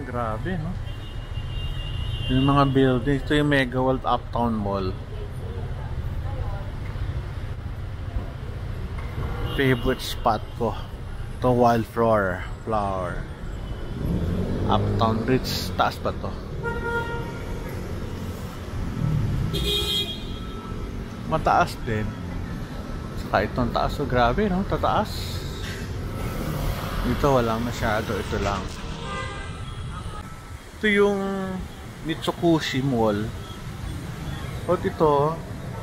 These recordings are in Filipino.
Grabe, no? Yung mga buildings. Ito yung Mega World Uptown Mall. Favorite spot ko. Ito Wildflower Flower. Uptown Bridge. Taas ba to? Mataas din. Saka itong taas. So grabe, no? Tataas. Dito walang masyado. Ito lang. Ito yung Mitsukushi Mall. O ito,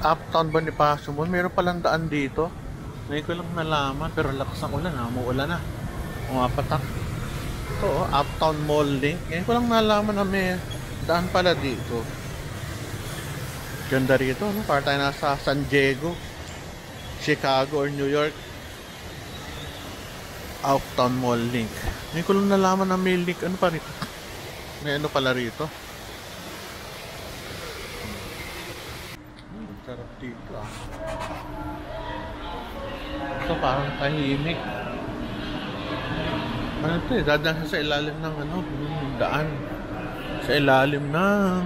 Uptown Bonifacio Mall. Meron palang daan dito. Ngayon ko lang nalaman. Pero lakas ang ulan ha. Muulan na. Umapatak. Ito, Uptown Mall link. Ngayon ko lang nalaman na may daan pala dito. Ganda rito, no? Para tayo nasa San Diego, Chicago, or New York. Uptown Mall link. Ngayon ko lang nalaman na may link. Ano pa rito? May ano pala rito? Sarap dito ah. Ito parang tahimik. Ano ito eh? Dadaan sa ilalim ng ano? Daan. Sa ilalim ng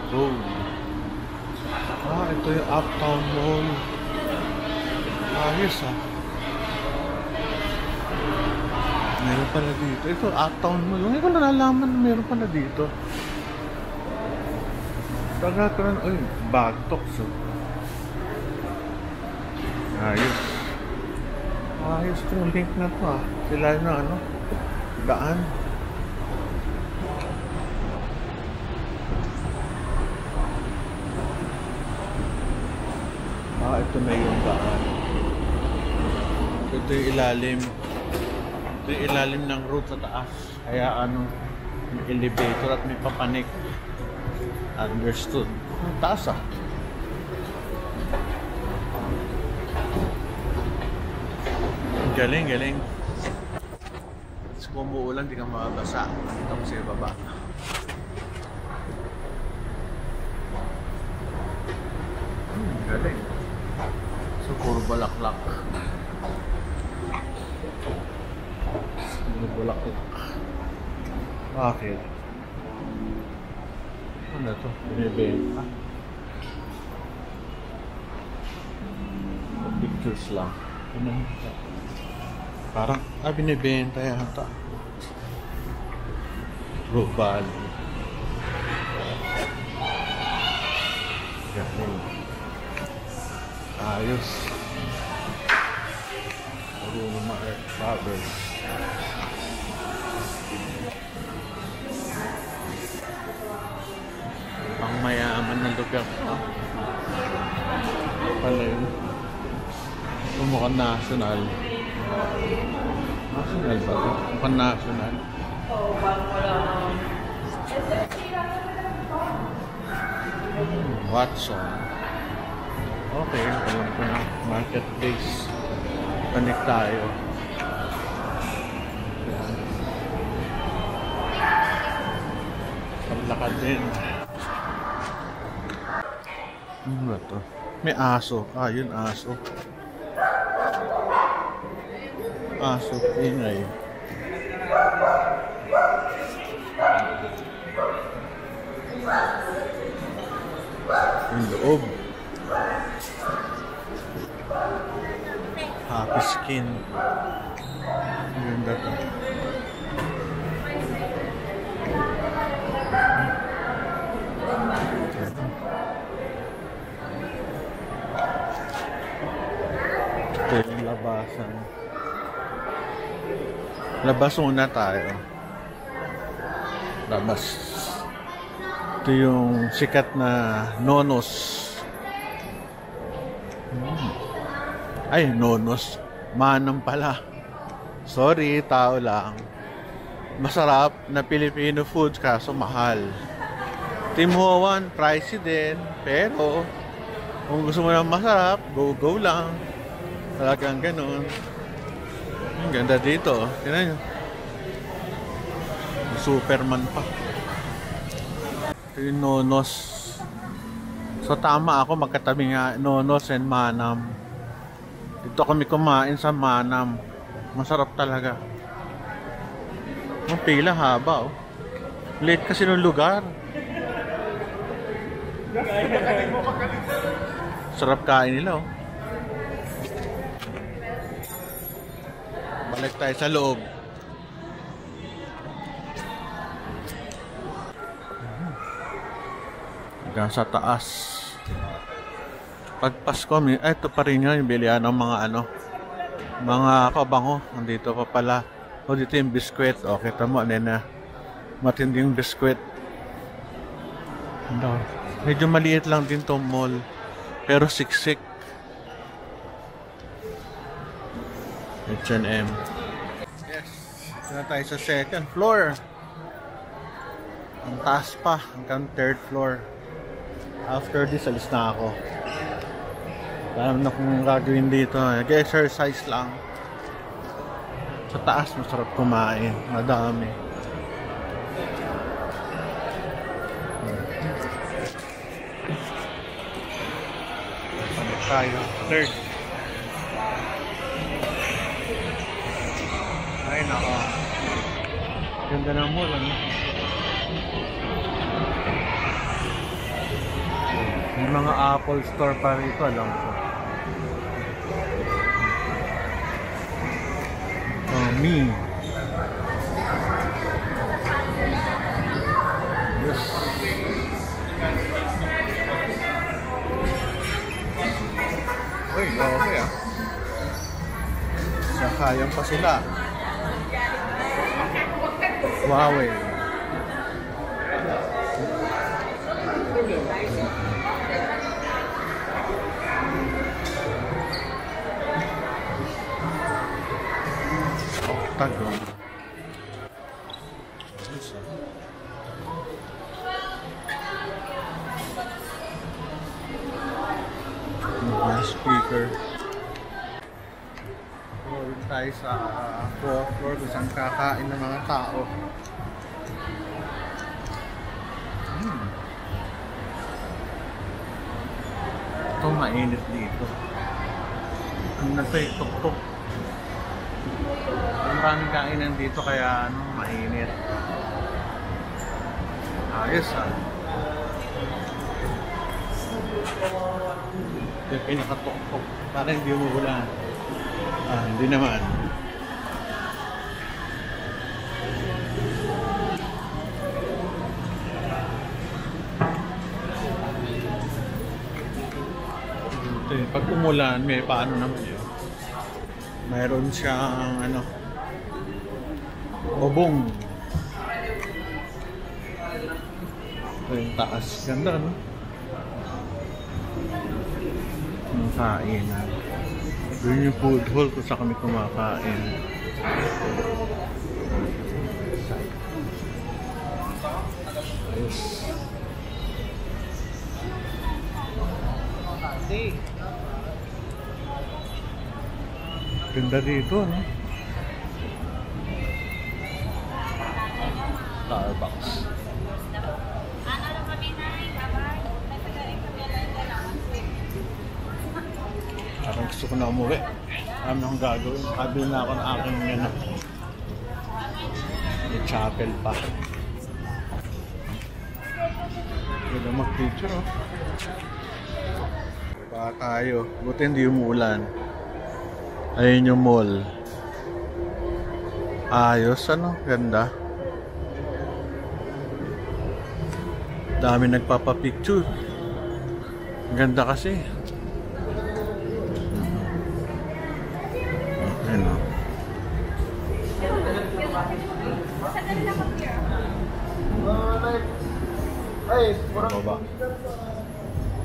road. Ah, ito yung Uptown Mall. Ayos ah. Meron pala dito. Ito, Uptown Mall. Ngayon ko nalalaman na meron pala dito. Taga ko na, ay, Bagtoks. Oh. Ayos. Ayos itong link na to ah. Sila na ano, daan. Ah, ito na yung daan. Ito yung ilalim. Ito yung ilalim ng road sa taas. Kaya ano, may elevator at may papanik. Understood. Ang taas ah. Galing, galing. Kung umuulan, di ka mababasa. Ito ko sa baba. Galing. So, puro balaklak. Puro balaklak. Bakit? Ano to? Binibenta. Pictures lang. Parang, binibenta yata. Robal. Galing. Ayos. Marunong ma-earth flowers. Ang mayaman ng lugar pa. Pala yun. Mukhang national. National ba ito? Mukhang national. Watson. Okay, alam ko na. Marketplace. Connect tayo. Paglakad din. Ano ba ito? May aso. Ah, yun aso. Aso, ingay. Yung loob. Happy skin. Ganda to. Ito yung labasan. Labas muna tayo. Labas. Ito yung sikat na Nonos. Ay, Nonos. Manam pala. Sorry, tao lang. Masarap na Filipino food kaso mahal. Tim Ho Wan, pricey din. Pero, kung gusto mo ng masarap, go lang. Talagang ganun. Ang ganda dito. Tingnan nyo. Superman pa. Ito yung Nonos. So tama ako, magkatabi nga Nonos and Manam. Dito kami kumain sa Manam. Masarap talaga. Ang pila haba oh. Late kasi ng lugar. Sarap kain nila oh. Balik tayo sa loob. Hanggang sa taas. Pag Pasko, ito pa rin yun, yung bilihan ng mga ano, mga pabango. Nandito pa pala. O dito yung biskwit. O, kita mo, nena. Matinding biskwit. No. Medyo maliit lang din tong mall. Pero siksik. H&M. Yes. Ito na tayo sa second floor. Ang taas pa. Hanggang third floor. After this, alis na ako. Alam na kung gagawin dito. Nag-exercise lang. Sa taas, masarap kumain. Madami. Balik tayo. Third. Ay, nako. Ganda ng mall, ano? May mga Apple store pa rito, alam ko. Me. Yes. Uy, okay ah. Sakayang pa sila. Huawei. Tago. Speaker. Going tayo sa fourth floor kung saan kakain ng mga tao. Ito mainit dito. Ang nasa tok-tok. Maraming kainan dito kaya ano, mainit. Ayos ah. Yung pinakatok-tok. Para hindi umuulan. Hindi naman. Pag umulan, may paano naman yun. Mayroon siyang ano, obong. Ito yung taas. Ganda, no? Ang kain. Doon yung food hall kung saan kami kumakain. Yes. Ganda dito, no? Starbucks. Parang gusto ko na umuwi. Alam na akong gagawin. Kabili na ako ng aking ano. May chapel pa. Ganda mag-picture, oh. Pa tayo. Buti hindi umuulan. Ayun yung mall. Ayos, ano? Ganda. Dami nagpapapicture. Ganda kasi. Ayun, oh. Baba.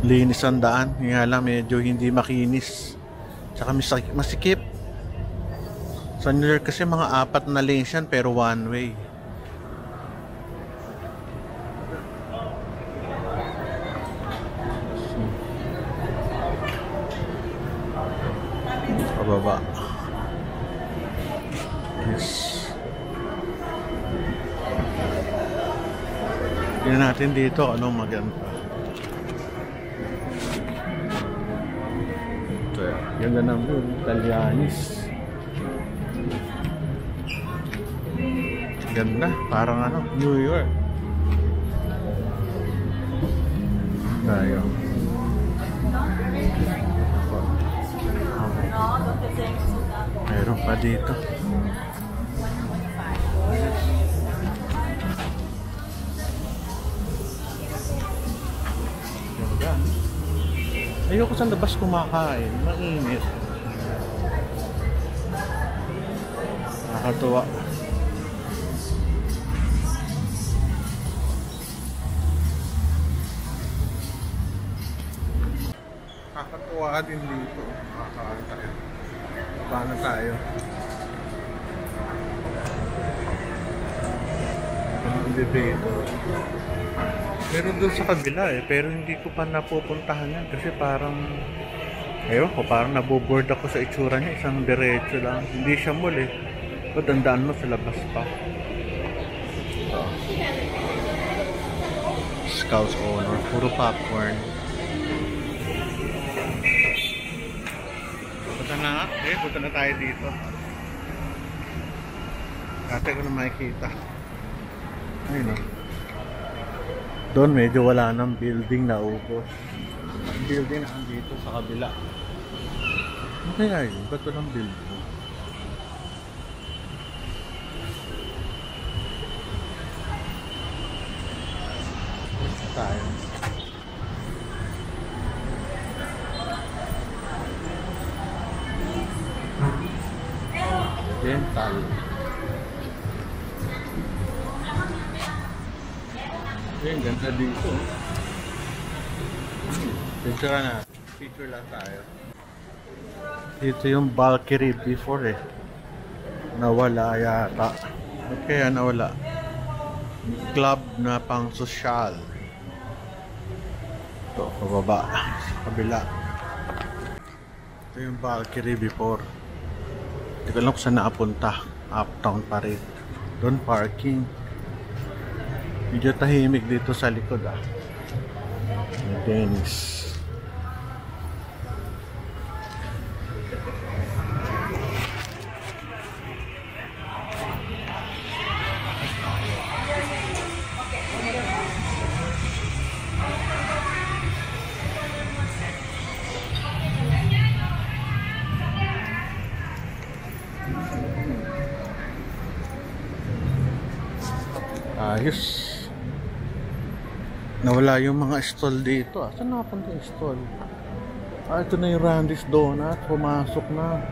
Linis ang daan. Nga lang medyo hindi makinis. Tsaka masikip. Sa New York kasi mga 4 na lanes yan pero one way. Pababa. Yes. Tingnan natin dito anong maganda. Ganda naman, Italianis. Ganda, parang ano, New York. Tayo. Meron pa dito. Ganda. Ayoko sa labas kumakain. Mainit. Nakakatuwa. Nakakatuwa din dito. Nakakain tayo. Paano tayo? Dito. Meron doon sa kabila eh, pero hindi ko pa napupuntahan yan kasi parang ewan ko, parang naboboard ako sa itsura niya, isang diretso lang. Hindi siya mall eh. Tandaan mo sa labas pa. Scouts owner, puro popcorn. Punta na nga, punta na tayo dito. Dati ko na makikita. Ayun o. Doon medyo wala ng building na ubos. Ang building na andito sa kabila. Ano kaya yun? Ba't walang building? Tayo. Dental. Ayun, ganda dito. Picture na. Picture lang tayo. Dito yung Valkyrie before eh. Nawala yata. Okay, nawala. Club na pang sosyal. Ito, pababa. Sa kabila. Ito yung Valkyrie before. Hindi ko alam kung saan nakapunta. Uptown pa rin. Doon parking. Medyo tahimik dito sa likod ah. May Dennis. Ayos. Nawala yung mga stall dito ah. Saan nakapunta yung stall? Ah, ito na yung Randy's Donut. Pumasok na.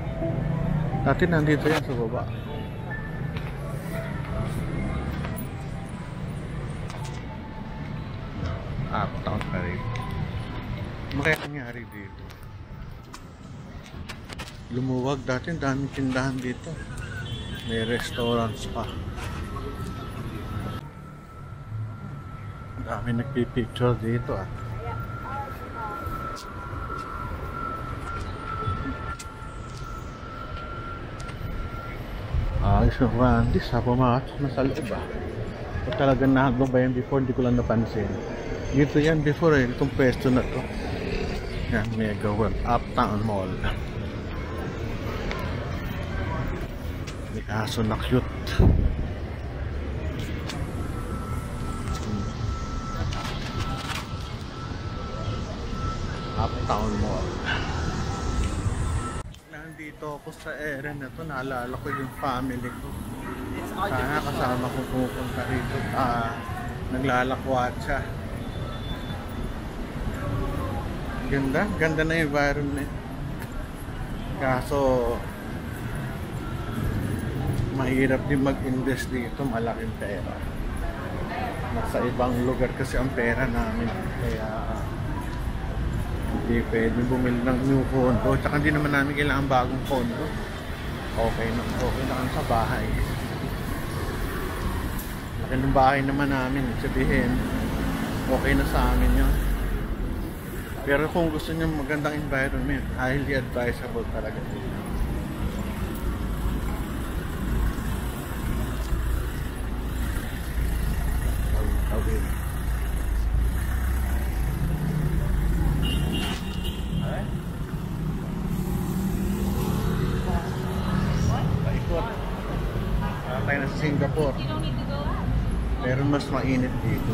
Dati nandito yan sa baba. Uptown pa rin. Ano kaya nangyari dito? Lumuwag dati. Daming tindahan dito. May restaurants pa. Dami nagpipicture dito ah. Ayos yung Randy's ha, pumasok na sa loob ah. Kung talagang nahaglo ba yan before, hindi ko lang napansin. Dito yan before eh, itong pwesto na to. Yan, Mega World, Uptown Mall. May aso na cute. Uptown Mall. Nandito ako sa area na to, naalala ko yung family ko. Sana kasama ko pupunta rito. Naglalakwat siya. Ganda, ganda na environment. Kaso mahirap din mag-invest dito, malaking pera. Nasa ibang lugar kasi ang pera namin. Kaya hindi pwede bumili ng new condo. Tsaka hindi naman namin kailangan bagong condo. Okay na kami sa bahay. Laki ng bahay naman namin. Sabihin, okay na sa amin yun. Pero kung gusto niyo magandang environment, highly advisable talaga. tayo na sa Singapore. Pero mas mainit dito.